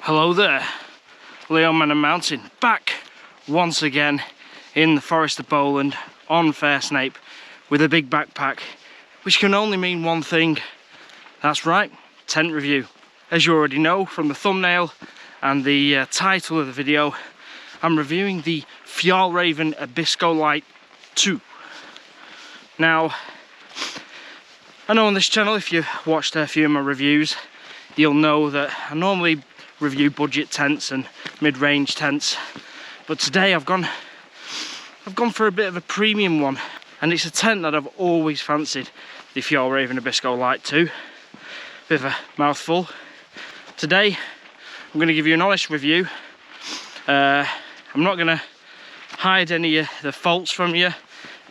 Hello there, Leon Man and Mountain, back once again in the Forest of Bowland on Fair Snape with a big backpack, which can only mean one thing. That's right, tent review. As you already know from the thumbnail and the title of the video, I'm reviewing the Fjallraven Abisko Lite 2. Now, I know on this channel, if you watched a few of my reviews, you'll know that I normally review budget tents and mid-range tents, but today I've gone for a bit of a premium one, and it's a tent that I've always fancied, the Fjallraven Abisko Lite 2. Bit of a mouthful. Today I'm going to give you an honest review. I'm not going to hide any of the faults from you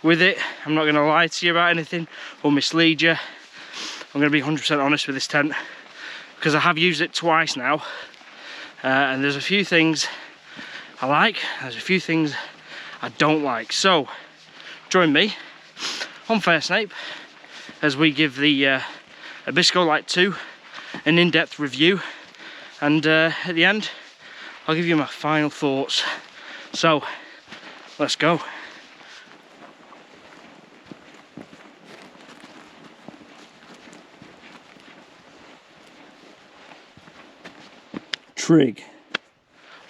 with it. I'm not going to lie to you about anything or mislead you. I'm going to be 100% honest with this tent because I have used it twice now, and there's a few things I like, there's a few things I don't like. So join me on Fair Snape as we give the Abisko Lite 2 an in-depth review, and at the end I'll give you my final thoughts. So let's go. Trig.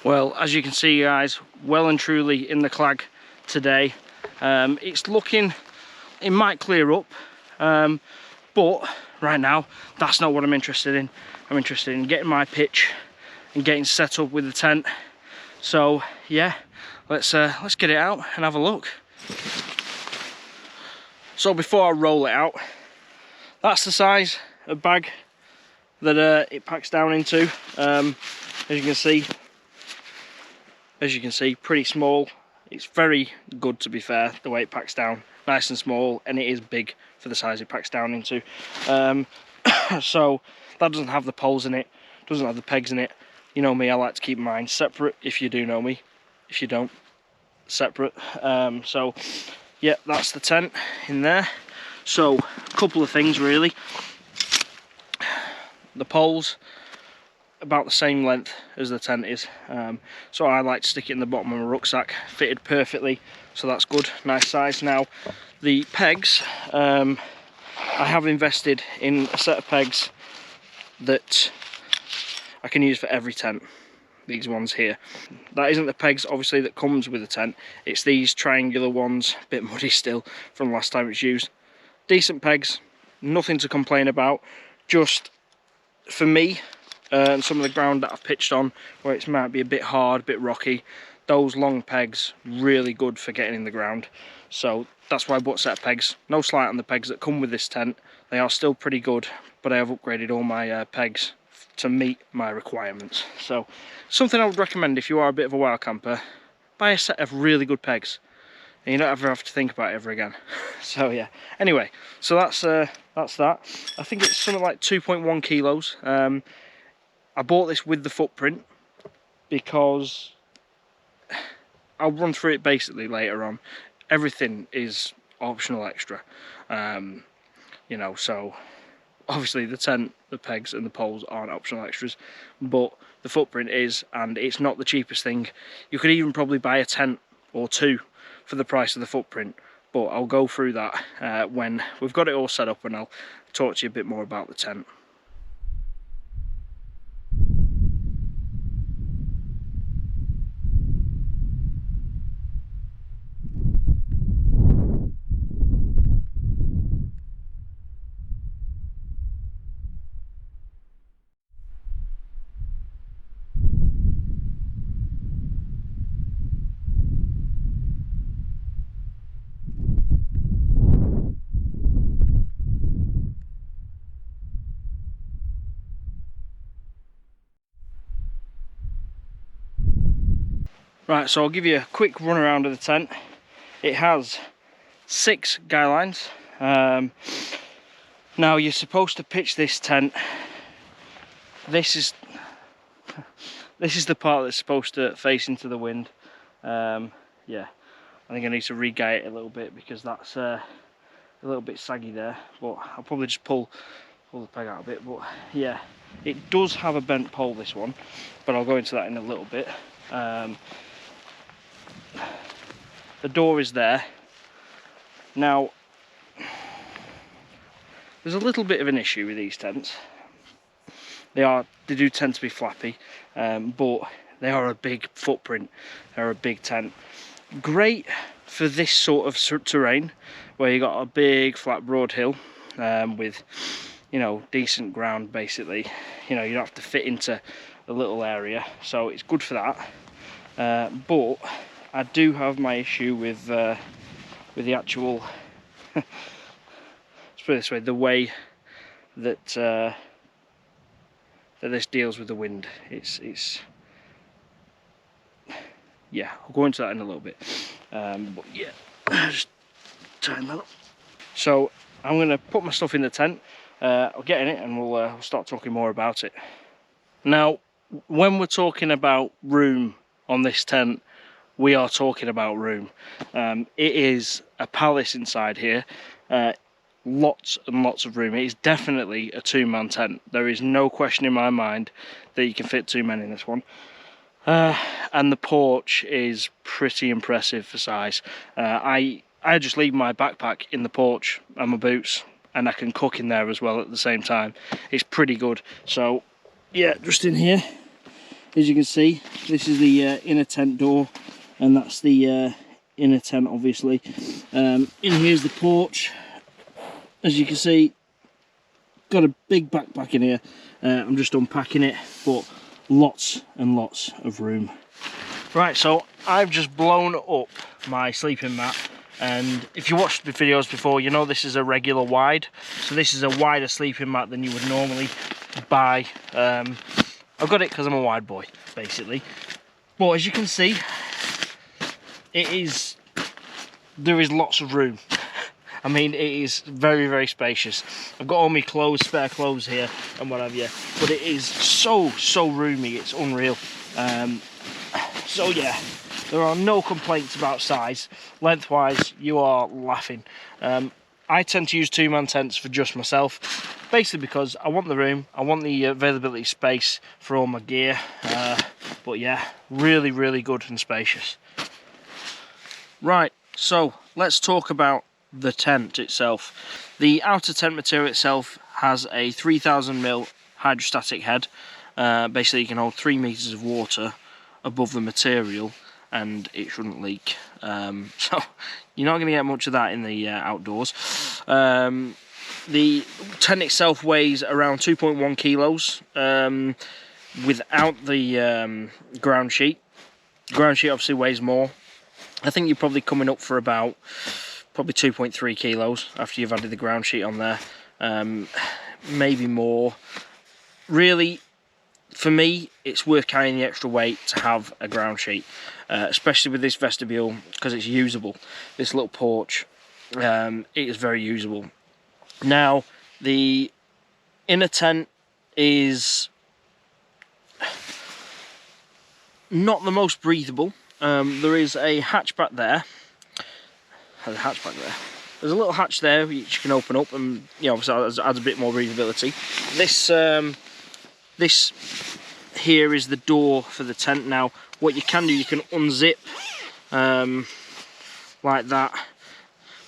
Well, as you can see guys, well and truly in the clag today. It's looking, it might clear up, but right now that's not what I'm interested in. I'm interested in getting my pitch and getting set up with the tent. So yeah, let's get it out and have a look. So before I roll it out, that's the size of bag that it packs down into. As you can see, pretty small. It's very good, to be fair, the way it packs down, nice and small, and it is big for the size it packs down into. So that doesn't have the poles in it, doesn't have the pegs in it. You know me, I like to keep mine separate. If you do know me, if you don't, separate. So yeah, that's the tent in there. So a couple of things really. The poles about the same length as the tent is, so I like to stick it in the bottom of my rucksack, fitted perfectly, so that's good, nice size. Now the pegs, I have invested in a set of pegs that I can use for every tent. These ones here, that isn't the pegs obviously that comes with the tent, it's these triangular ones, a bit muddy still from last time it's used. Decent pegs, nothing to complain about, just for me and some of the ground that I've pitched on where it might be a bit hard, a bit rocky, those long pegs really good for getting in the ground. So that's why I bought a set of pegs. No slight on the pegs that come with this tent, they are still pretty good, but I have upgraded all my pegs to meet my requirements. So something I would recommend if you are a bit of a wild camper, buy a set of really good pegs and you don't ever have to think about it ever again. So yeah, anyway, so that's that. I think it's something like 2.1 kilos. I bought this with the footprint because I'll run through it basically later on. Everything is optional extra, you know, so obviously the tent, the pegs and the poles aren't optional extras, but the footprint is, and it's not the cheapest thing. You could even probably buy a tent or two for the price of the footprint, but I'll go through that when we've got it all set up, and I'll talk to you a bit more about the tent. Right, so I'll give you a quick run around of the tent. It has 6 guy lines. Now you're supposed to pitch this tent. This is the part that's supposed to face into the wind. Yeah, I think I need to re-guy it a little bit because that's a little bit saggy there. But I'll probably just pull the peg out a bit. But yeah, It does have a bent pole, this one, but I'll go into that in a little bit. The door is there. Now, there's a little bit of an issue with these tents. They do tend to be flappy, but they are a big footprint. They're a big tent. Great for this sort of terrain, where you got a big flat broad hill with, you know, decent ground basically. You know, you don't have to fit into a little area, so it's good for that. But I do have my issue with the actual let's put it this way, the way that that this deals with the wind. It's yeah, I'll go into that in a little bit. But yeah, just turn that up. So I'm going to put my stuff in the tent, I'll get in it, and we'll start talking more about it. Now, when we're talking about room on this tent, we are talking about room. It is a palace inside here. Lots and lots of room. It is definitely a two-man tent. There is no question in my mind that you can fit 2 men in this one. And the porch is pretty impressive for size. I just leave my backpack in the porch and my boots, and I can cook in there as well at the same time. It's pretty good. So yeah, just in here, as you can see, this is the inner tent door, and that's the inner tent obviously. In here's the porch. As you can see, got a big backpack in here. I'm just unpacking it, but lots and lots of room. Right, so I've just blown up my sleeping mat, and if you watched the videos before, you know this is a regular wide. So this is a wider sleeping mat than you would normally buy. I've got it because I'm a wide boy, basically. But as you can see, there is lots of room. I mean, it is very, very spacious. I've got all my clothes, spare clothes here and what have you, but it is so roomy, it's unreal. So yeah, there are no complaints about size. Lengthwise, you are laughing. I tend to use 2-man tents for just myself, basically because I want the room, I want the availability of space for all my gear. But yeah, really, really good and spacious. Right, so let's talk about the tent itself. The outer tent material itself has a 3000mm hydrostatic head. Basically you can hold 3 meters of water above the material and it shouldn't leak. So you're not going to get much of that in the outdoors. The tent itself weighs around 2.1 kilos without the ground sheet. The ground sheet obviously weighs more. I think you're probably coming up for about probably 2.3 kilos after you've added the ground sheet on there, maybe more. Really, for me, it's worth carrying the extra weight to have a ground sheet, especially with this vestibule, because it's usable. This little porch, it is very usable. Now, the inner tent is not the most breathable. There is a hatchback there. There's a hatchback there. There's a little hatch there which you can open up, and you know, so it adds a bit more breathability. This here is the door for the tent. Now, what you can do, you can unzip like that.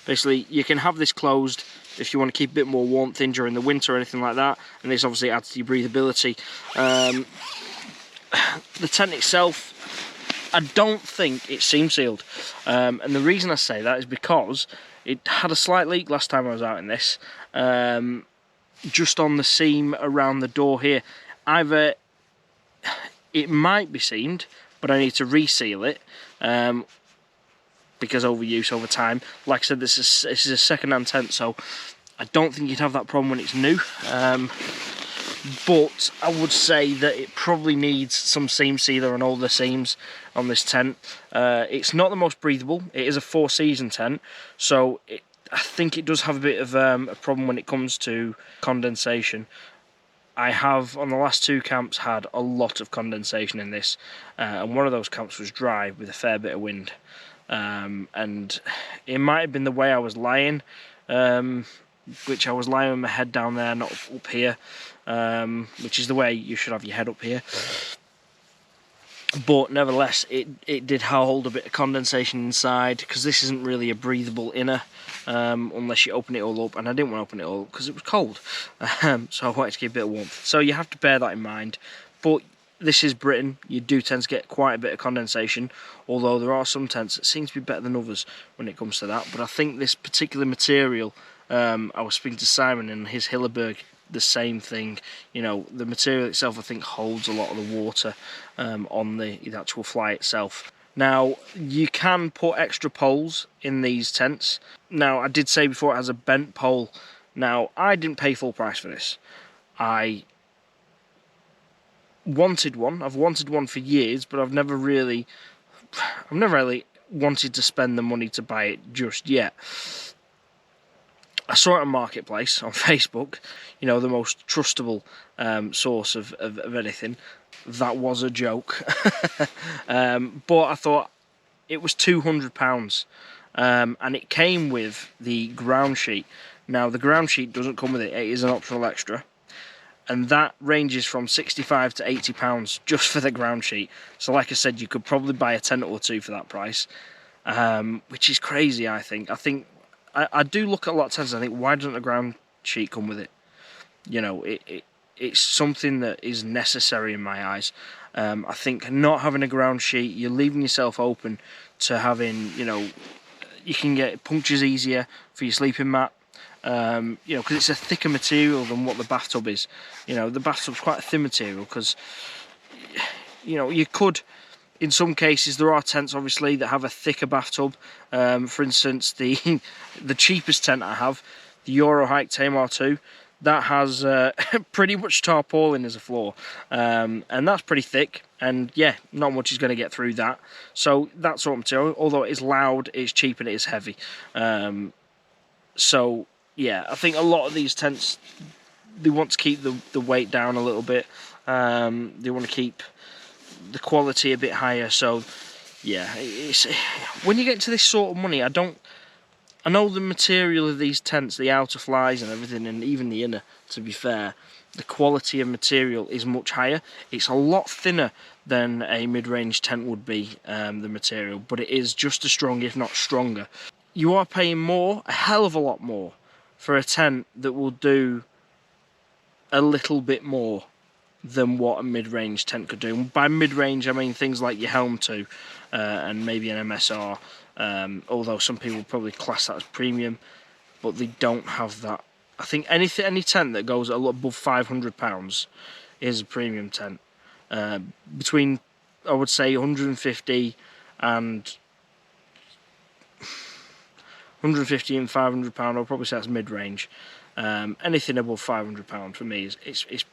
Basically, you can have this closed if you want to keep a bit more warmth in during the winter or anything like that, and this obviously adds to your breathability. The tent itself, I don't think it's seam sealed, and the reason I say that is because it had a slight leak last time I was out in this, just on the seam around the door here. Either it might be seamed, but I need to reseal it, because overuse over time. Like I said, this is a second-hand tent, so I don't think you'd have that problem when it's new. But I would say that it probably needs some seam sealer on all the seams on this tent. It's not the most breathable. It is a 4-season tent, so I think it does have a bit of a problem when it comes to condensation. I have, on the last 2 camps, had a lot of condensation in this, and one of those camps was dry with a fair bit of wind. And it might have been the way I was lying. which I was lying with my head down there, not up here, which is the way you should have your head up here. But nevertheless, it did hold a bit of condensation inside, because this isn't really a breathable inner unless you open it all up, and I didn't want to open it all up because it was cold, so I wanted to keep a bit of warmth. So you have to bear that in mind. But this is Britain, you do tend to get quite a bit of condensation, although there are some tents that seem to be better than others when it comes to that. But I think this particular material, I was speaking to Simon and his Hilleberg, the same thing. You know, the material itself I think holds a lot of the water on the actual fly itself. Now you can put extra poles in these tents. Now I did say before it has a bent pole. Now I didn't pay full price for this. I wanted one. I've wanted one for years, but I've never really wanted to spend the money to buy it just yet. I saw it on Marketplace on Facebook, you know, the most trustable source of anything. That was a joke. But I thought it was £200, and it came with the ground sheet. Now the ground sheet doesn't come with it, it is an optional extra, and that ranges from £65 to £80 just for the ground sheet. So like I said, you could probably buy a tent or two for that price, which is crazy. I think I do look at a lot of tents and I think, why doesn't a ground sheet come with it? You know, it's something that is necessary in my eyes. I think not having a ground sheet, you're leaving yourself open to having, you know, you can get punctures easier for your sleeping mat. You know, because it's a thicker material than what the bathtub is. You know, the bathtub's quite a thin material because, you know, you could, in some cases, there are tents obviously that have a thicker bathtub. For instance, the cheapest tent I have, the Eurohike Tamar 2, that has pretty much tarpaulin as a floor, and that's pretty thick, and yeah, not much is going to get through that. So that sort of material, although it is loud, it's cheap and it is heavy. So yeah, I think a lot of these tents, they want to keep the weight down a little bit. They want to keep the quality a bit higher. So yeah, it's, when you get to this sort of money, I know the material of these tents, the outer flies and everything, and even the inner, to be fair, the quality of material is much higher. It's a lot thinner than a mid-range tent would be, the material, but it is just as strong, if not stronger. You are paying more, a hell of a lot more, for a tent that will do a little bit more than what a mid-range tent could do. By mid-range, I mean things like your Helm 2 and maybe an MSR, although some people probably class that as premium, but they don't have that. I think any tent that goes a lot above £500 is a premium tent. Between, I would say, 150 and £500, I'll probably say that's mid-range. Anything above £500 for me is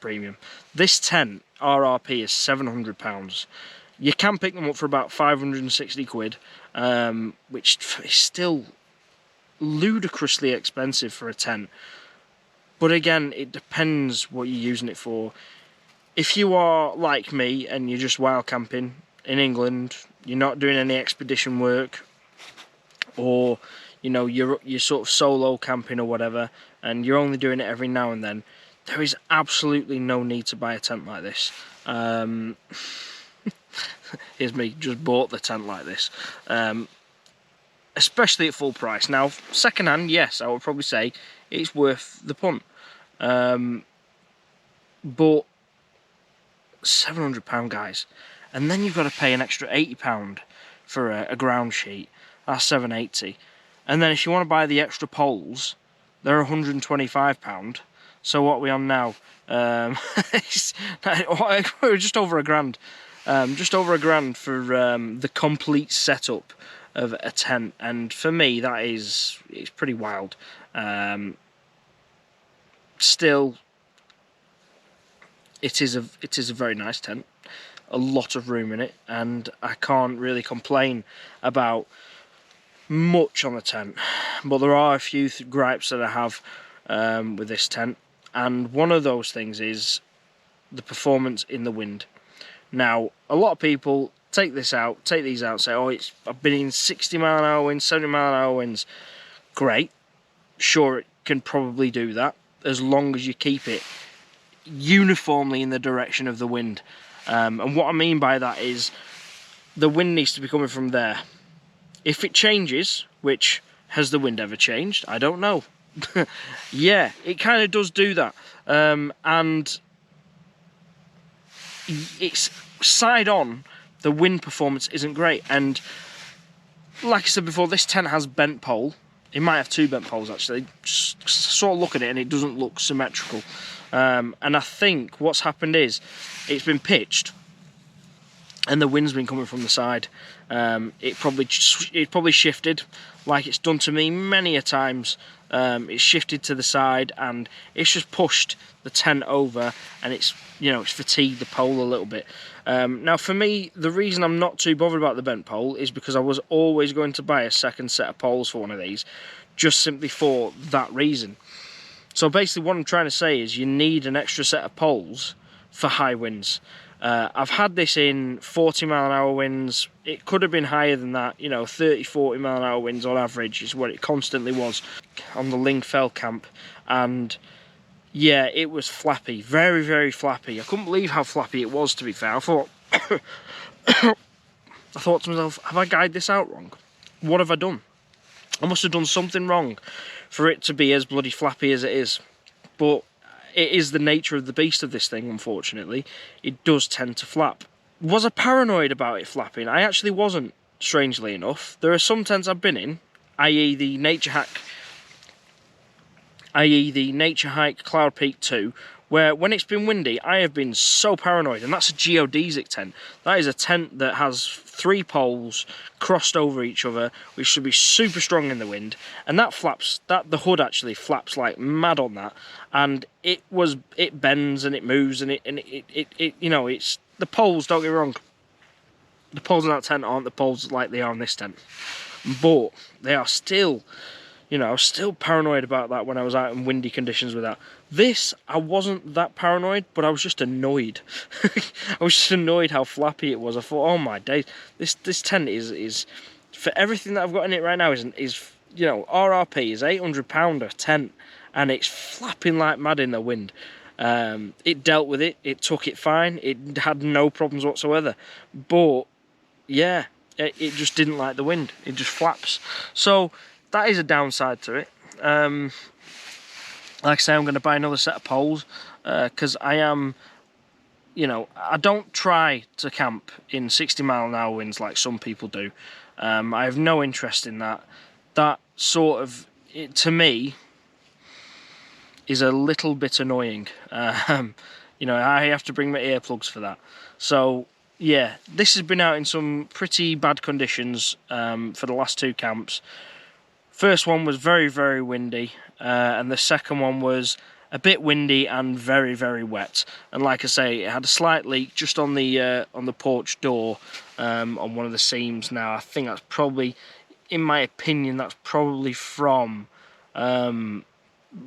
premium. This tent RRP is £700. You can pick them up for about 560 quid, which is still ludicrously expensive for a tent. But again, it depends what you're using it for. If you are like me and you're just wild camping in England, you're not doing any expedition work, or you know, you're sort of solo camping or whatever, and you're only doing it every now and then, there is absolutely no need to buy a tent like this. Here's me, just bought the tent like this, especially at full price. Now, second hand, yes, I would probably say it's worth the punt, but £700, guys, and then you've got to pay an extra £80 for a ground sheet. That's £780. And then if you want to buy the extra poles, they're £125. So what are we on now? Just over £1,000. Just over £1,000 for the complete setup of a tent. And for me, it's pretty wild. Still, it is a very nice tent. A lot of room in it, and I can't really complain about much on the tent, but there are a few gripes that I have with this tent, and one of those things is the performance in the wind. Now, a lot of people take these out, say, oh, I've been in 60 mile an hour winds, 70 mile an hour winds. Great, sure, can probably do that, as long as you keep it uniformly in the direction of the wind. And what I mean by that is the wind needs to be coming from there. If it changes, which, has the wind ever changed? I don't know. Yeah, it kind of does do that. And it's side on, the wind performance isn't great. And like I said before, this tent has bent pole. It might have 2 bent poles actually. Just sort of look at it and it doesn't look symmetrical. And I think what's happened is it's been pitched and the wind's been coming from the side. It probably shifted, like it's done to me many a times. It's shifted to the side and it's just pushed the tent over, and it's, you know, it's fatigued the pole a little bit. Now for me, the reason I'm not too bothered about the bent pole is because I was always going to buy a second set of poles for one of these, just simply for that reason. So basically what I'm trying to say is you need an extra set of poles for high winds. I've had this in 40-mile-an-hour winds. It could have been higher than that, you know, 30-40 mile-an-hour winds on average is what it constantly was on the Wildcamp. And yeah, it was flappy, very, very flappy. I couldn't believe how flappy it was, to be fair. I thought to myself, have I guided this out wrong? What have I done? I must have done something wrong for it to be as bloody flappy as it is. But it is the nature of the beast of this thing, unfortunately. It does tend to flap. Was I paranoid about it flapping? I actually wasn't, strangely enough. There are some tents I've been in, i.e. the Nature Hike Cloud Peak 2, where when it's been windy, I have been so paranoid, and that's a geodesic tent. That is a tent that has 3 poles crossed over each other, which should be super strong in the wind, and that flaps, the hood actually flaps like mad on that, and it bends and it moves, and it you know, it's the poles, don't get me wrong, the poles in that tent aren't the poles like they are in this tent, but they are still, you know, I was still paranoid about that when I was out in windy conditions with that. This, I wasn't that paranoid, but I was just annoyed. I was just annoyed how flappy it was. I thought, oh my days, this tent is for everything that I've got in it right now is you know, RRP is £800 a tent, and it's flapping like mad in the wind. It dealt with it. It took it fine. It had no problems whatsoever. But yeah, it just didn't like the wind. It just flaps. So that is a downside to it. Like I say, I'm going to buy another set of poles because I am, you know, I don't try to camp in 60-mile-an-hour winds like some people do. I have no interest in that. That sort of, to me, is a little bit annoying. You know, I have to bring my earplugs for that. So yeah, this has been out in some pretty bad conditions for the last 2 camps. First one was very, very windy, and the second one was a bit windy and very, very wet. And like I say, it had a slight leak just on the porch door on one of the seams. Now I think that's probably, in my opinion, that's probably from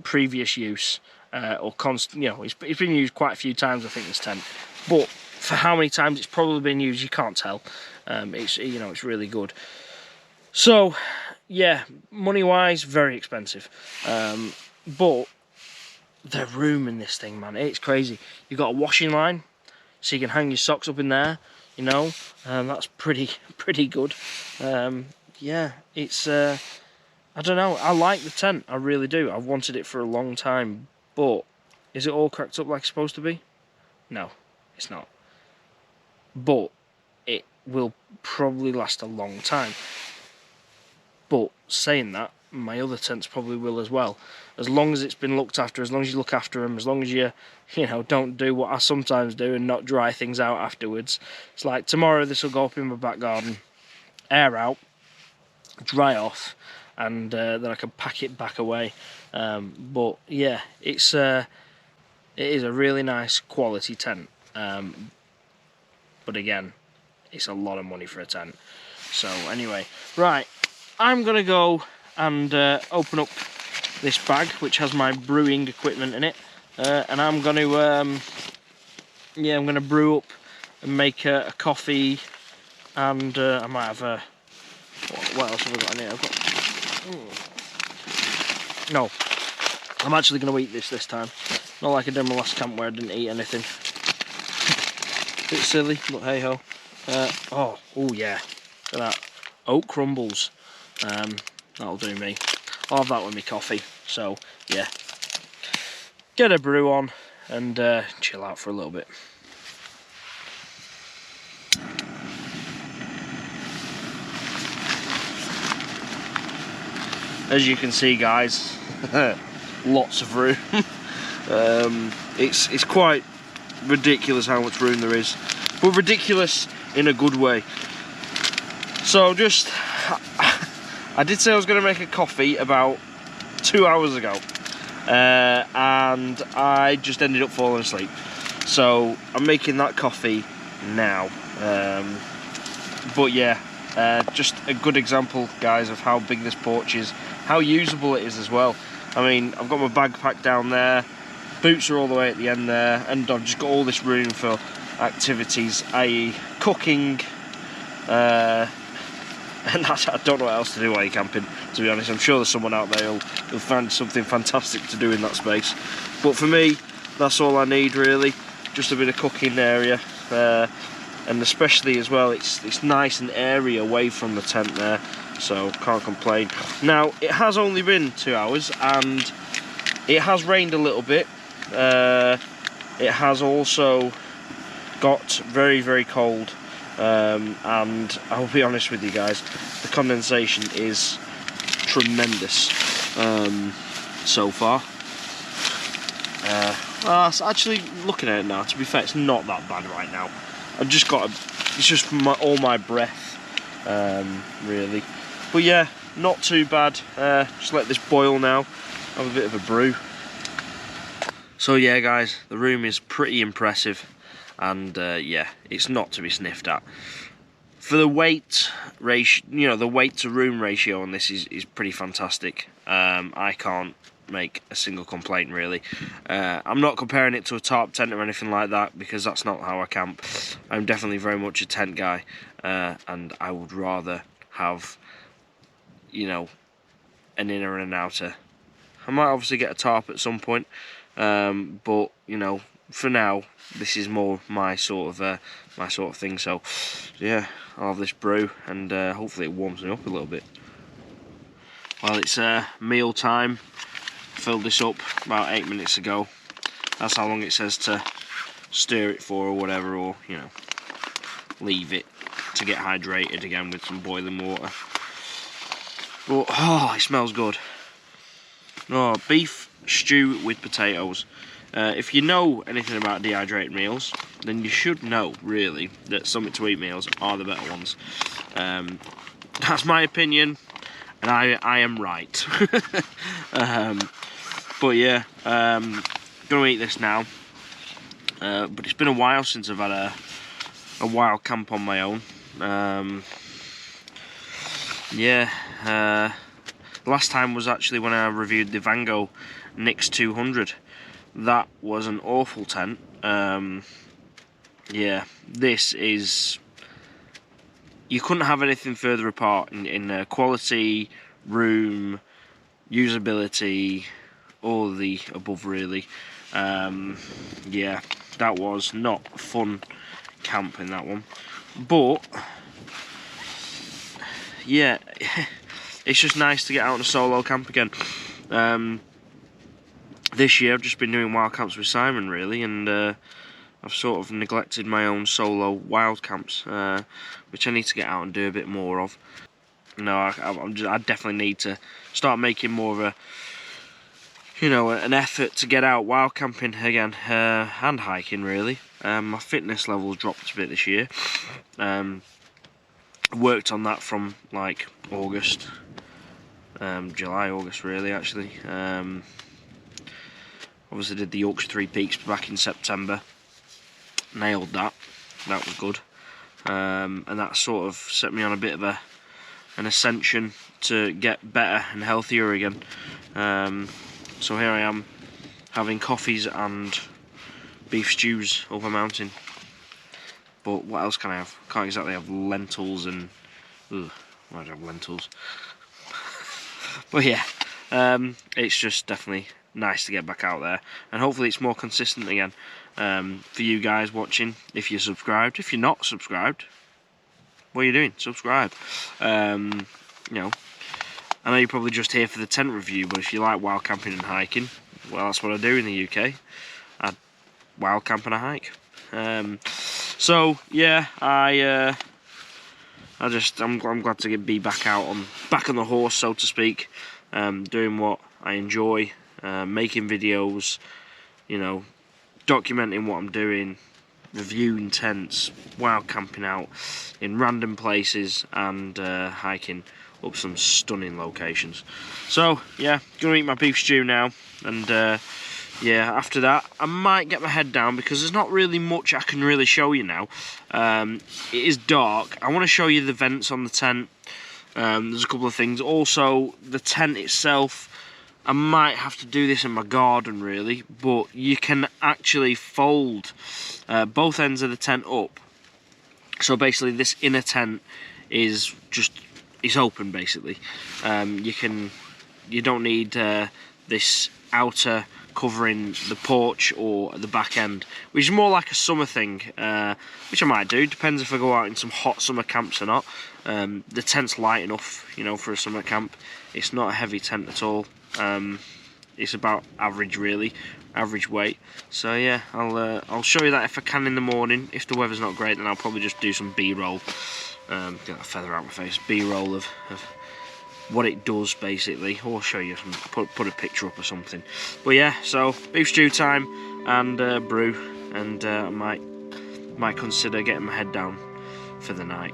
previous use or constant. You know, it's been used quite a few times, I think, this tent. But for how many times it's probably been used, you can't tell. It's, you know, it's really good. So yeah, money-wise, very expensive. But the room in this thing, man, it's crazy. You've got a washing line, so you can hang your socks up in there, you know. That's pretty good. Yeah, it's, I don't know, I like the tent, I really do. I've wanted it for a long time, but is it all cracked up like it's supposed to be? No, it's not. But it will probably last a long time. But saying that, my other tents probably will as well. As long as it's been looked after, as long as you look after them, as long as you know, don't do what I sometimes do and not dry things out afterwards. It's like tomorrow this will go up in my back garden, air out, dry off, and then I can pack it back away. But yeah, it is a really nice quality tent. But again, it's a lot of money for a tent. So anyway, right. I'm going to go and open up this bag, which has my brewing equipment in it, and I'm going to, yeah, I'm going to brew up and make a coffee, and I might have a, what else have I got in here? I've got, no, I'm actually going to eat this time. Not like I did my last camp where I didn't eat anything. Bit silly, but hey ho. Oh yeah, look at that. Oat crumbles. That'll do me. I'll have that with my coffee. So yeah, get a brew on and chill out for a little bit. As you can see, guys, lots of room. It's quite ridiculous how much room there is, but ridiculous in a good way. So I did say I was going to make a coffee about 2 hours ago, and I just ended up falling asleep. So I'm making that coffee now. But yeah, just a good example, guys, of how big this porch is, how usable it is as well. I mean, I've got my bag packed down there, boots are all the way at the end there, and I've just got all this room for activities, i.e. cooking, and I don't know what else to do while you're camping, to be honest. I'm sure there's someone out there who'll find something fantastic to do in that space. But for me, that's all I need really, just a bit of cooking area. And especially as well, it's nice and airy away from the tent there, so can't complain. Now, it has only been 2 hours, and it has rained a little bit. It has also got very, very cold, and I'll be honest with you guys, the condensation is tremendous so far. Actually, looking at it now, to be fair, it's not that bad right now. I've just got it's just all my breath, really. But yeah, not too bad. Just let this boil now, have a bit of a brew. So yeah, guys, the room is pretty impressive, and yeah, it's not to be sniffed at. For the weight ratio, the weight to room ratio on this is pretty fantastic. I can't make a single complaint really. I'm not comparing it to a tarp tent or anything like that, because that's not how I camp. I'm definitely very much a tent guy, and I would rather have, an inner and an outer. I might obviously get a tarp at some point, but for now this is more my sort of thing. So yeah, I'll have this brew, and hopefully it warms me up a little bit. Well, it's meal time. Filled this up about 8 minutes ago. That's how long it says to stir it for, or whatever, or leave it to get hydrated again with some boiling water. But oh, it smells good. Oh, beef stew with potatoes. If you know anything about dehydrated meals, then you should know really that Summit to Eat meals are the better ones. That's my opinion, and I am right. But yeah, gonna eat this now. But it's been a while since I've had a wild camp on my own. Yeah, last time was actually when I reviewed the Vango Nix 200. That was an awful tent. Yeah, this is, you couldn't have anything further apart in quality, room, usability, all of the above really. Yeah, that was not a fun camp in that one, but yeah, it's just nice to get out on a solo camp again. This year I've just been doing wild camps with Simon really, and I've sort of neglected my own solo wild camps, which I need to get out and do a bit more of. I definitely need to start making more of a, an effort to get out wild camping again, and hiking really. My fitness levels dropped a bit this year. Worked on that from like August, July, August really actually. Obviously did the Yorkshire Three Peaks back in September. Nailed that. That was good. And that sort of set me on a bit of an ascension to get better and healthier again. So here I am having coffees and beef stews up a mountain. But what else can I have? Can't exactly have lentils and... Ugh, I don't have lentils. But yeah, it's just definitely nice to get back out there, and hopefully it's more consistent again for you guys watching. If you're subscribed, if you're not subscribed, what are you doing? Subscribe. You know, I know you're probably just here for the tent review, but if you like wild camping and hiking, well, that's what I do in the UK. I wild camp and I hike. So yeah, I'm glad to be back on the horse, so to speak, doing what I enjoy, making videos, you know, documenting what I'm doing, reviewing tents, wild camping out in random places, and hiking up some stunning locations. So yeah, gonna eat my beef stew now, and yeah, after that I might get my head down because there's not really much I can really show you now. It is dark. I want to show you the vents on the tent. There's a couple of things. Also, the tent itself, I might have to do this in my garden really, but you can actually fold both ends of the tent up. So basically this inner tent is just, it's open basically. You don't need this outer covering the porch or the back end, which is more like a summer thing, which I might do. Depends if I go out in some hot summer camps or not. The tent's light enough, you know, for a summer camp. It's not a heavy tent at all. It's about average really, average weight. So yeah, I'll show you that if I can in the morning. If the weather's not great, then I'll probably just do some B-roll. Get that feather out my face. B-roll of what it does basically, or show you some, put a picture up or something. But yeah, so beef stew time and brew, and I might consider getting my head down for the night.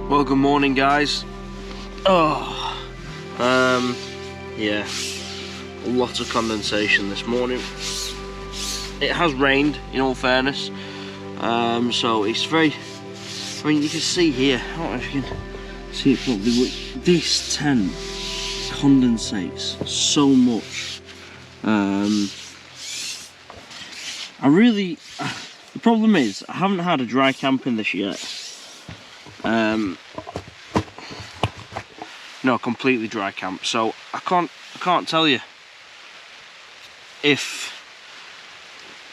Well, good morning guys. Yeah, a lot of condensation this morning. It has rained, in all fairness, so it's very, I mean, you can see here, I don't know if you can see it properly, but this tent condensates so much. The problem is I haven't had a dry camping this yet. No, completely dry camp, so I can't tell you if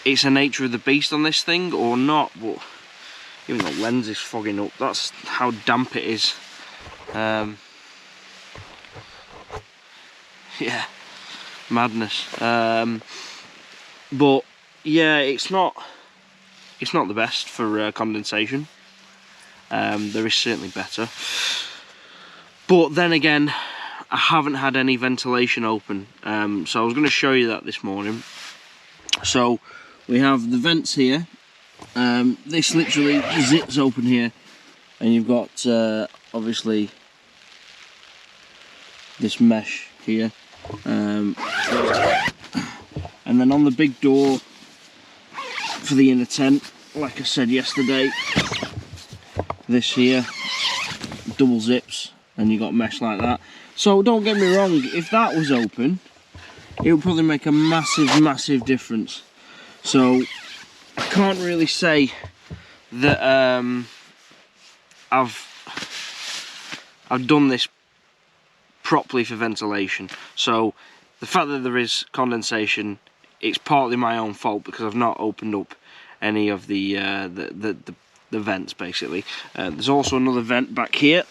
it's a nature of the beast on this thing or not, but even the lens is fogging up, that's how damp it is. Yeah, madness. But yeah, it's not the best for condensation. There is certainly better, but then again, I haven't had any ventilation open, so I was going to show you that this morning. So we have the vents here. This literally zips open here, and you've got obviously this mesh here, and then on the big door for the inner tent, like I said yesterday, this here double zips, and you got mesh like that. So don't get me wrong, if that was open, it would probably make a massive difference. So I can't really say that I've done this properly for ventilation. So the fact that there is condensation, it's partly my own fault because I've not opened up any of the vents basically. There's also another vent back here.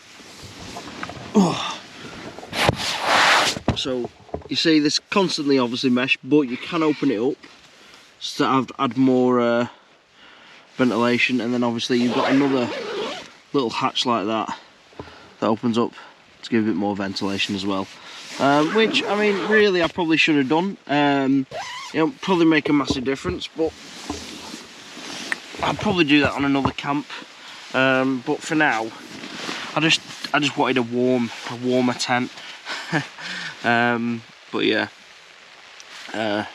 Oh, So you see this constantly obviously mesh, but you can open it up to add more ventilation, and then obviously you've got another little hatch like that opens up to give a bit more ventilation as well. Which, I mean, really I probably should have done. It'll probably make a massive difference, but I'll probably do that on another camp. But for now, I just wanted a warmer tent. But yeah, good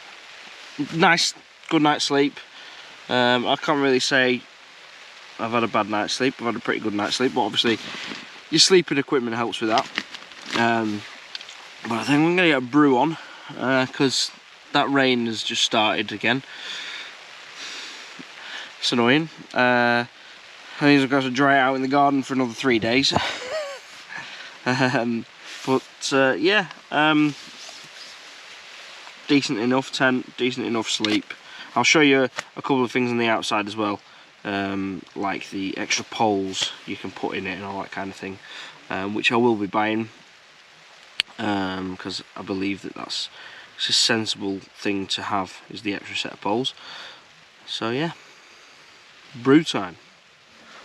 night's sleep. I can't really say I've had a bad night's sleep. I've had a pretty good night's sleep, but obviously your sleeping equipment helps with that. But I think I'm gonna get a brew on because that rain has just started again. It's annoying. I think I've got to dry it out in the garden for another 3 days. Yeah, decent enough tent, decent enough sleep. I'll show you a couple of things on the outside as well, like the extra poles you can put in it and all that kind of thing, which I will be buying, because I believe that it's a sensible thing to have, is the extra set of poles. So yeah, brew time.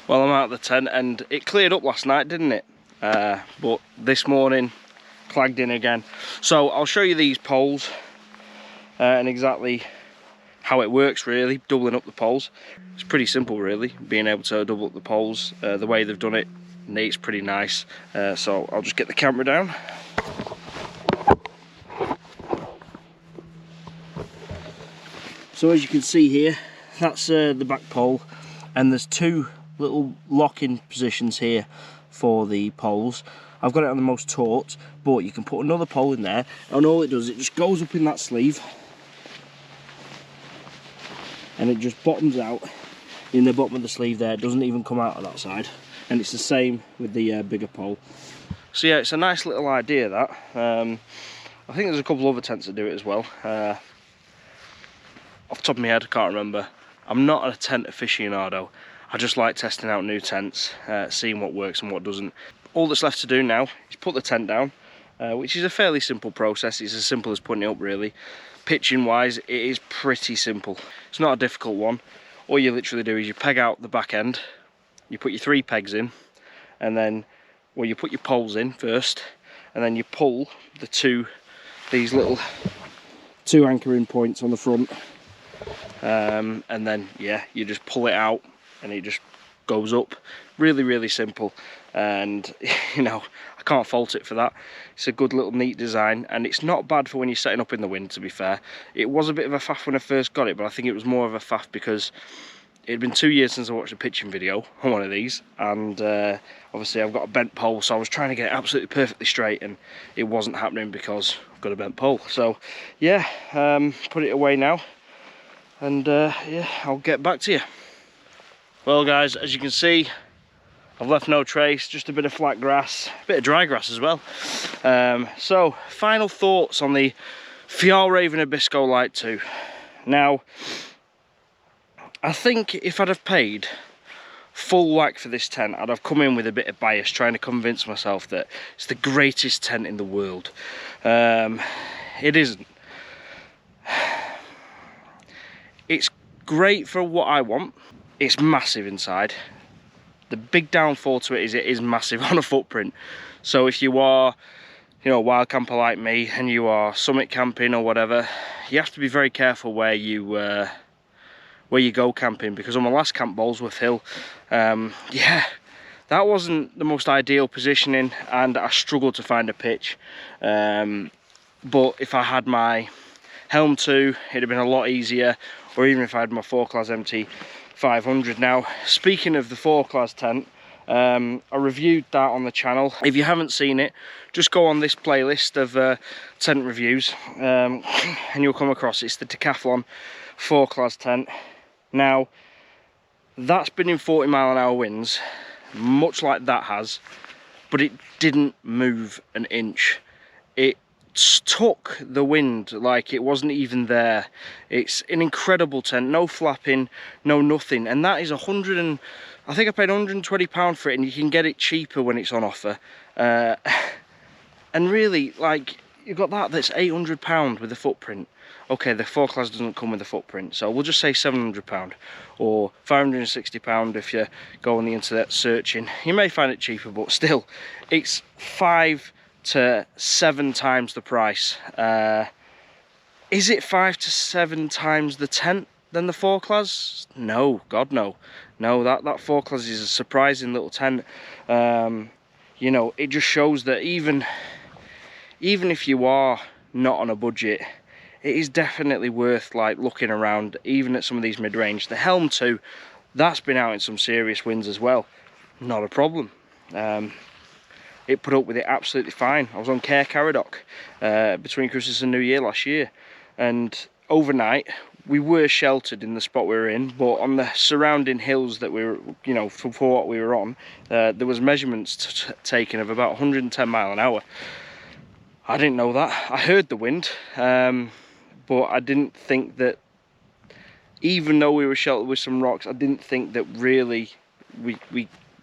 Well, I'm out of the tent and it cleared up last night, didn't it? But this morning clagged in again. So I'll show you these poles and exactly how it works, really, doubling up the poles. It's pretty simple really, being able to double up the poles. The way they've done it, it's pretty nice. So I'll just get the camera down. So as you can see here, that's the back pole, and there's two little locking positions here for the poles. I've got it on the most taut, but you can put another pole in there, and all it does, it just goes up in that sleeve and it just bottoms out in the bottom of the sleeve there. It doesn't even come out of that side, and it's the same with the bigger pole. So yeah, it's a nice little idea, that. I think there's a couple other tents that do it as well. Off the top of my head, I can't remember. I'm not a tent aficionado. I just like testing out new tents, seeing what works and what doesn't. All that's left to do now is put the tent down, which is a fairly simple process. It's as simple as putting it up, really. Pitching wise, it is pretty simple. It's not a difficult one. All you literally do is you peg out the back end, you put your 3 pegs in, and then, well, you put your poles in first, and then you pull these little 2 anchoring points on the front, and then yeah, you just pull it out and it just goes up. Really, really simple, and you know, I can't fault it for that. It's a good little neat design, and it's not bad for when you're setting up in the wind, to be fair. It was a bit of a faff when I first got it, but I think it was more of a faff because it had been 2 years since I watched a pitching video on one of these, and obviously I've got a bent pole, so I was trying to get it absolutely perfectly straight, and it wasn't happening because I've got a bent pole. So yeah, put it away now, and yeah, I'll get back to you. Well guys, as you can see, I've left no trace, just a bit of flat grass, a bit of dry grass as well. So, final thoughts on the Fjallraven Abisko Lite 2. Now, I think if I'd have paid full whack for this tent, I'd have come in with a bit of bias, trying to convince myself that it's the greatest tent in the world. It isn't. It's great for what I want. It's massive inside. The big downfall to it is massive on a footprint. So if you are, you know, a wild camper like me, and you are summit camping or whatever, you have to be very careful where you go camping, because on my last camp, Bolesworth Hill, yeah, that wasn't the most ideal positioning, and I struggled to find a pitch. But if I had my Helm 2, it'd have been a lot easier, or even if I had my 4-class MT 500. Now, speaking of the 4-class tent, I reviewed that on the channel. If you haven't seen it, just go on this playlist of tent reviews, and you'll come across it. It's the Decathlon 4-class tent. Now, that's been in 40-mile-an-hour winds, much like that has, but it didn't move an inch. It took the wind like it wasn't even there. It's an incredible tent, no flapping, no nothing, and that is I think I paid £120 for it, and you can get it cheaper when it's on offer. And really, like, you've got that's £800 with a footprint. Okay, the 4 class doesn't come with a footprint, so we'll just say £700 or £560 if you go on the internet searching. You may find it cheaper, but still, it's 5 to 7 times the price. Is it 5 to 7 times the tent than the 4 class? No, God no. No, that 4 class is a surprising little tent. You know, it just shows that even if you are not on a budget, it is definitely worth like looking around, even at some of these mid-range. The Helm 2, that's been out in some serious winds as well. Not a problem. It put up with it absolutely fine. I was on Caer Caradoc between Christmas and New Year last year, and overnight we were sheltered in the spot we were in, but on the surrounding hills that we were, you know, for what we were on, there was measurements taken of about 110 mile an hour. I didn't know that. I heard the wind, but I didn't think that, even though we were sheltered with some rocks, I didn't think that really we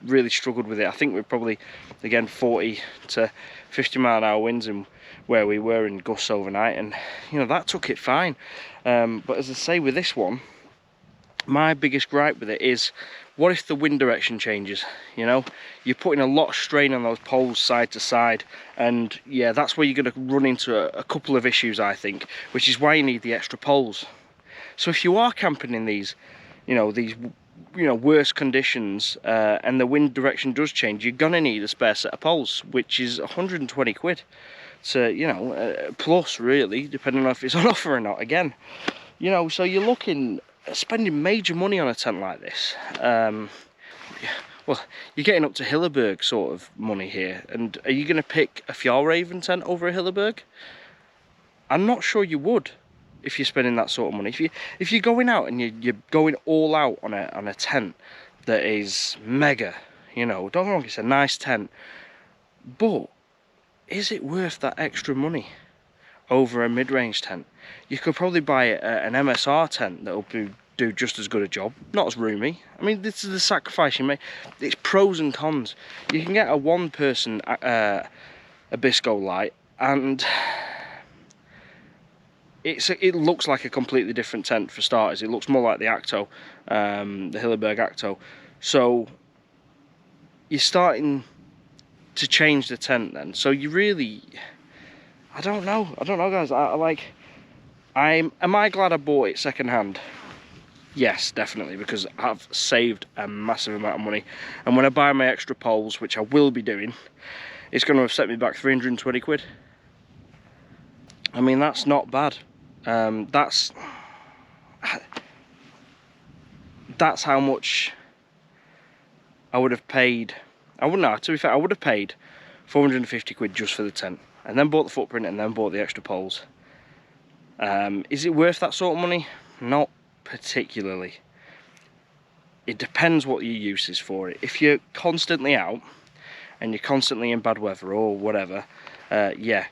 really struggled with it. I think we're probably, again, 40 to 50 mile an hour winds in where we were in gusts overnight, and you know, that took it fine. But as I say, with this one, my biggest gripe with it is, what if the wind direction changes? You know, you're putting a lot of strain on those poles side to side, and yeah, that's where you're going to run into a couple of issues, I think, which is why you need the extra poles. So if you are camping in these worse conditions, and the wind direction does change, you're gonna need a spare set of poles, which is 120 quid. So, you know, plus really, depending on if it's on offer or not. Again, you know, so you're looking at spending major money on a tent like this. Well, you're getting up to Hilleberg sort of money here, and are you going to pick a Fjallraven tent over a Hilleberg? I'm not sure you would, if you're spending that sort of money. If you're going out and you're going all out on a tent that is mega, you know, don't get me wrong, it's a nice tent, but is it worth that extra money over a mid-range tent? You could probably buy an MSR tent that'll do just as good a job, not as roomy. I mean, this is the sacrifice you make. It's pros and cons. You can get a one-person Abisko Lite, and it looks like a completely different tent for starters. It looks more like the Acto, the Hilleberg Acto. So you're starting to change the tent then. So you really, I don't know guys. Am I glad I bought it second hand? Yes, definitely, because I've saved a massive amount of money, and when I buy my extra poles, which I will be doing, it's going to have set me back 320 quid. I mean, that's not bad. That's how much I would have paid. I wouldn't know, to be fair, I would have paid 450 quid just for the tent, and then bought the footprint, and then bought the extra poles. Is it worth that sort of money? Not particularly. It depends what your use is for it. If you're constantly out and you're constantly in bad weather or whatever, yeah,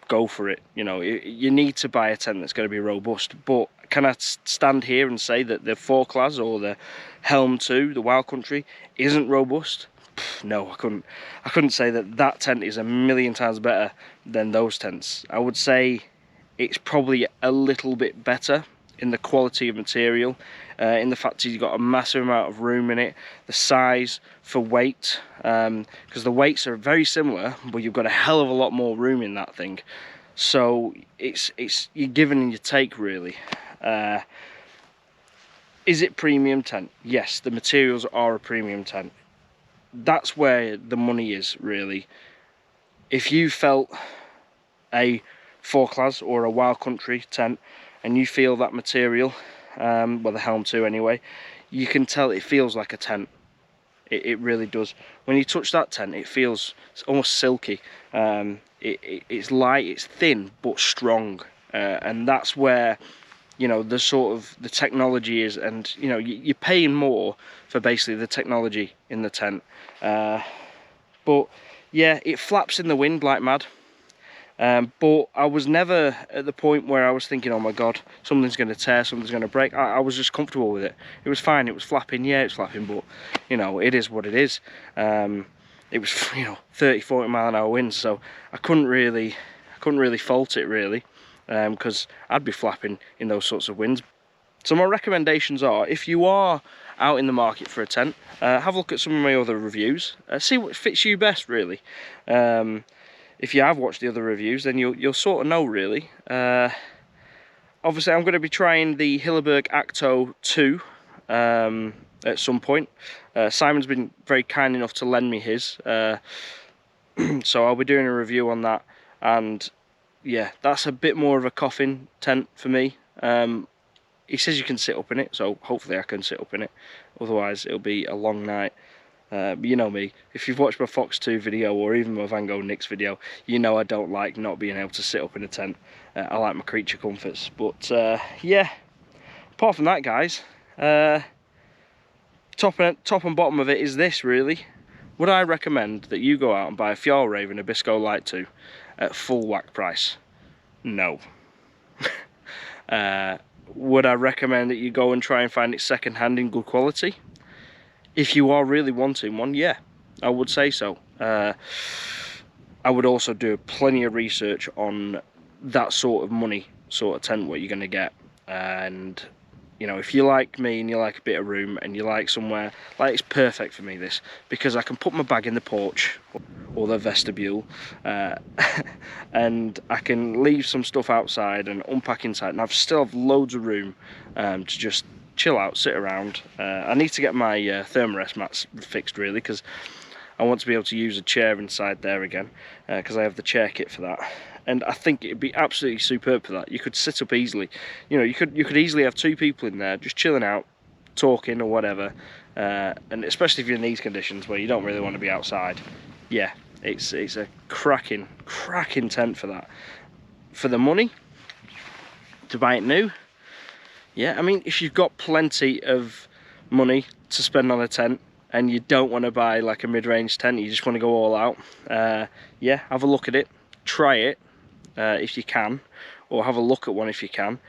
go for it. You know, you need to buy a tent that's going to be robust. But can I stand here and say that the 4 class or the Helm 2, the Wild Country, isn't robust? No, I couldn't say that tent is a million times better than those tents. I would say it's probably a little bit better in the quality of material, in the fact that you've got a massive amount of room in it, the size for weight, because the weights are very similar, but you've got a hell of a lot more room in that thing. So it's you're giving and you take, really. Is it premium tent? Yes, the materials are a premium tent. That's where the money is, really. If you felt a 4 class or a Wild Country tent and you feel that material, well, the Helm 2 anyway, you can tell it feels like a tent. It really does. When you touch that tent, it feels almost silky. It's light, it's thin, but strong. And that's where, you know, the technology is, and you know, you're paying more for basically the technology in the tent. But yeah, it flaps in the wind like mad. But I was never at the point where I was thinking, oh my god, something's going to tear, something's going to break. I was just comfortable with it. It was fine. It was flapping, yeah, it's flapping, but you know, it is what it is. It was, you know, 30-40 mile an hour winds, so I couldn't really couldn't really fault it really, because I'd be flapping in those sorts of winds. So my recommendations are, if you are out in the market for a tent, have a look at some of my other reviews, see what fits you best really. If you have watched the other reviews, then you'll sort of know really. Obviously I'm going to be trying the Hilleberg Acto 2 at some point. Simon's been very kind enough to lend me his, so I'll be doing a review on that. And yeah, that's a bit more of a coffin tent for me. He says you can sit up in it, so hopefully I can sit up in it, otherwise it'll be a long night. But you know me, if you've watched my Fox 2 video or even my Van Gogh Nix video, you know I don't like not being able to sit up in a tent. I like my creature comforts. But yeah, apart from that guys, top and bottom of it is this really. Would I recommend that you go out and buy a Fjallraven Abisko Lite 2 at full whack price? No. Would I recommend that you go and try and find it second hand in good quality? If you are really wanting one, yeah, I would say so. I would also do plenty of research on that sort of money, sort of tent, what you're going to get. And you know, if you like me and you like a bit of room and you like somewhere, like, it's perfect for me this, because I can put my bag in the porch or the vestibule, and I can leave some stuff outside and unpack inside, and I still have loads of room to just chill out, sit around. I need to get my thermarest mats fixed really, because I want to be able to use a chair inside there again, because I have the chair kit for that. And I think it'd be absolutely superb for that. You could sit up easily. You know, you could easily have 2 people in there just chilling out, talking or whatever. And especially if you're in these conditions where you don't really want to be outside. Yeah, it's a cracking tent for that. For the money, to buy it new, yeah, I mean, if you've got plenty of money to spend on a tent and you don't want to buy like a mid-range tent, you just want to go all out, yeah, have a look at it, try it. If you can, or have a look at one if you can,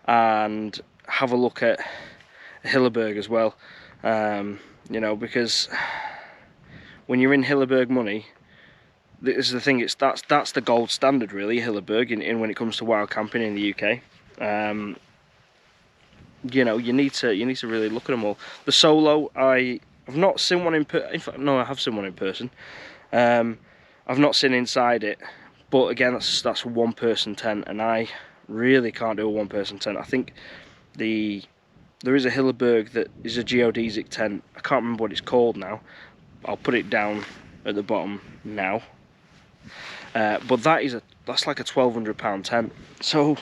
and have a look at Hilleberg as well. You know, because when you're in Hilleberg money, this is the thing, that's the gold standard really, Hilleberg, in when it comes to wild camping in the UK. You know, you need to really look at them all. The Solo, I've not seen one in fact, no, I have seen one in person. I've not seen inside it. But again, that's a 1-person tent, and I really can't do a 1-person tent. I think there is a Hilleberg that is a geodesic tent. I can't remember what it's called now. I'll put it down at the bottom now. But that's like a £1,200 tent. So,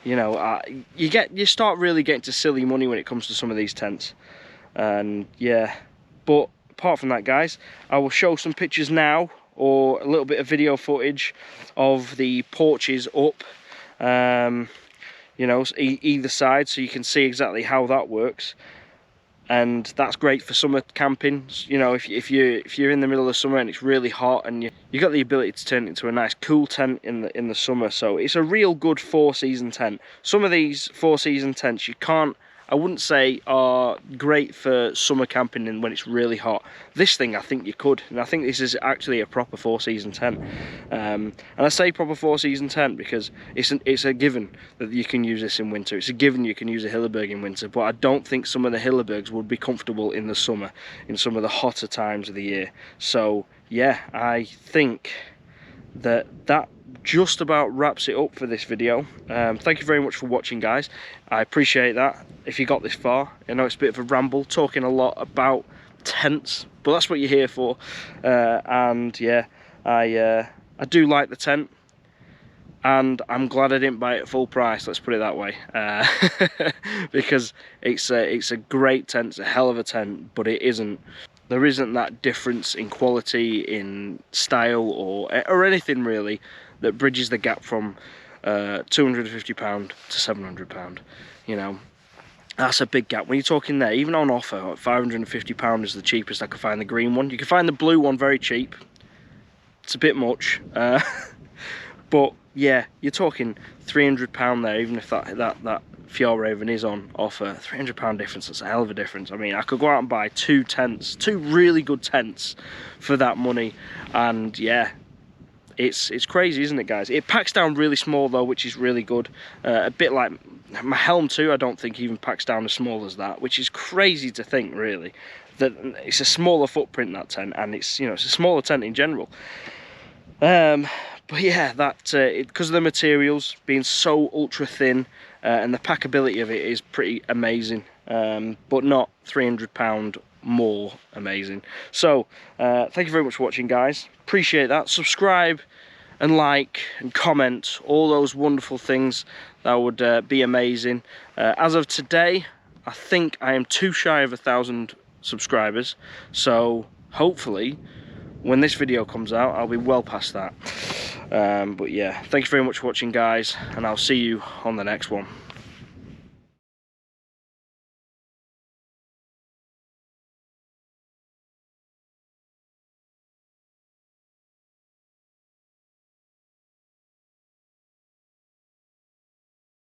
you know, you start really getting to silly money when it comes to some of these tents. And yeah, but apart from that, guys, I will show some pictures now, or a little bit of video footage of the porches up, you know, either side, so you can see exactly how that works. And that's great for summer camping. You know, if you're in the middle of summer and it's really hot, and you got the ability to turn it into a nice cool tent in the summer. So it's a real good 4-season tent. Some of these 4-season tents I wouldn't say are great for summer camping when it's really hot. This thing, I think you could, and I think this is actually a proper 4-season tent. And I say proper 4-season tent because it's a given that you can use this in winter. It's a given you can use a Hilleberg in winter, but I don't think some of the Hillebergs would be comfortable in the summer, in some of the hotter times of the year. So yeah, I think that just about wraps it up for this video. Thank you very much for watching, guys. I appreciate that. If you got this far, I know it's a bit of a ramble, talking a lot about tents, but that's what you're here for. And yeah, I do like the tent, and I'm glad I didn't buy it at full price, let's put it that way. Because it's a great tent, it's a hell of a tent, but there isn't that difference in quality, in style, or anything really that bridges the gap from £250 to £700. You know, that's a big gap. When you're talking there, even on offer, £550 is the cheapest I could find the green one. You can find the blue one very cheap. It's a bit much, but yeah, you're talking £300 there, even if that Fjallraven is on offer. £300 difference, that's a hell of a difference. I mean, I could go out and buy 2 really good tents for that money, and yeah, It's crazy, isn't it, guys? It packs down really small though, which is really good. A bit like my Helm 2, I don't think even packs down as small as that, which is crazy to think, really, that it's a smaller footprint, that tent, and it's, you know, it's a smaller tent in general. But yeah, that because of the materials being so ultra thin, and the packability of it is pretty amazing, but not £300 more amazing. So thank you very much for watching, guys. Appreciate that. Subscribe and like and comment, all those wonderful things. That would be amazing. As of today, I think I am too shy of 1,000 subscribers, so hopefully when this video comes out I'll be well past that. But yeah, thank you very much for watching, guys, and I'll see you on the next one.